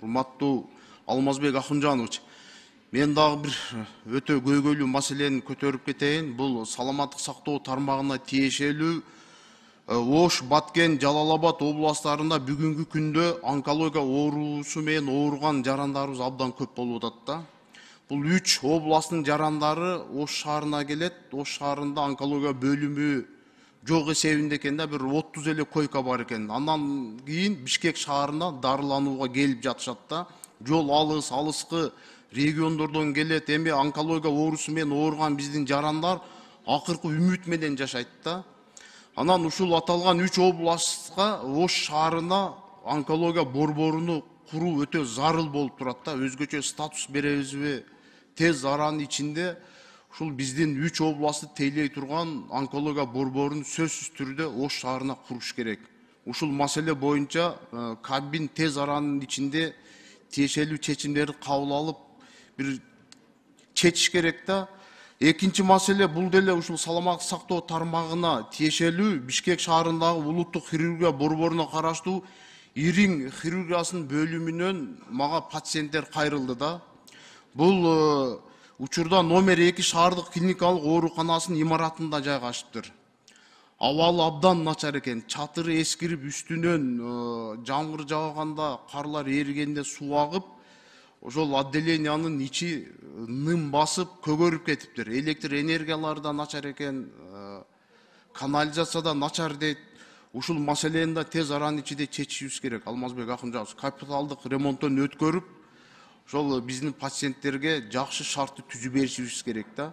урматтуу Алмазбек Акынжанович, мен дагы бир өтө көйгөйлүү маселени көтөрүп кетейин. Бул саламаттык сактоо тармагына тиешелүү Ош, Баткен, Жалал-Абад областарында бүгүнкү күндө онкология оорусу менен ооруган жарандарыбыз абдан көп болуп атат да. Бул 3 областтын жарандары Ош шаарына келет. Ош шаарында онкология бөлүмү жок эсебинде экен да, бир 30 эле койка бар экен. Андан кийин Бишкек шаарына дарыланууга келип жатышат да. Жол алыскы региондордон келет. Эми онкология оорусу менен ооруган биздин жарандар акыркы үмүт менен жашайт да. Анан ушул аталган 3 областка Ош шаарына онкология борборуну куруу өтө зарыл болуп турат да. Өзгөчө статус беребизби тез аранын ичинде ушул биздин 3 областты тейлей турган онкология борборун сөзсүз түрдө Ош шаарына куруш керек. Ушул маселе боюнча Кабмин тез аранын ичинде тиешелүү чечимдерди кабыл алып бир чечиш керек да. Экинчи маселе бул деле ушул саламаттык сактоо тармагына тиешелүү Бишкек шаарындагы улуттук хирургия борборуна караштуу ириң хирургиясынын бөлүмүнөн мага пациенттер кайрылды да. Бул учурда номер 2 шаардык клиникалык ооруканасынын имаратында жайгашыптыр. Абалы абдан начар экен. Чатыры эскирип, үстүнөн жамгыр жааганда, карлар эригенде суу агып, ошол отделениянын ичи ным басып көгөрүп кетиптир. Электр энергиялары да начар экен, канализация да начар дейт. Ушул маселени да тез аранын ичинде чечишибиз керек. Алмазбек Акынжанович, капиталдык ремонттон өткөрүп, ошол биздин пациенттерге жакшы шартты түзүп беришибиз керек да.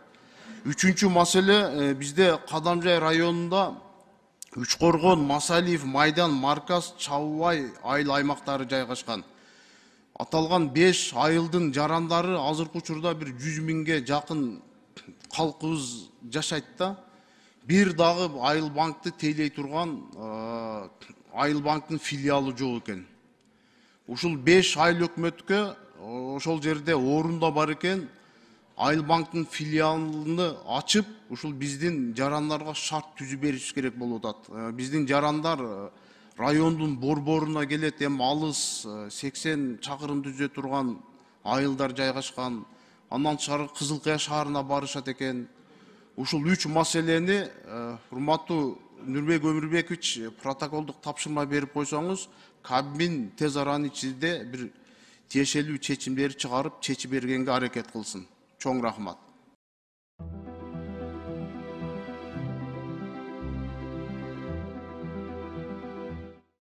Үчүнчү маселе, бизде Кадамжай районунда Үчкоргон, Масалиев, Майдан, Марказ, Чабыбай айыл аймактары жайгашкан. Аталган 5 айылдын жарандары азыркы учурда бир 100 миңге жакын калкыбыз жашайт да. Бир дагы айыл банкты тейлей турган айыл банктын филиалы жок экен. Ушул 5 айыл өкмөткө ошол жерде орунда бар экен. Айыл банктын филиалын ачып, ушул биздин жарандарга шарт түзүп бериш керек болуп атат. Биздин жарандар райондун борборуна келет, эми алыс 80 чакырым түзө турган айылдар жайгашкан. Андан тышкары Кызылкая шаарына барышат экен. Ушул 3 маселени урматтуу Нурбек Өмүрбекович протоколдук тапшырма берип койсоңуз, Кабмин тез аранын ичинде бир тиешелүү чечимдерди чыгарып, чечип бергенге аракет кылсын. Чоң рахмат.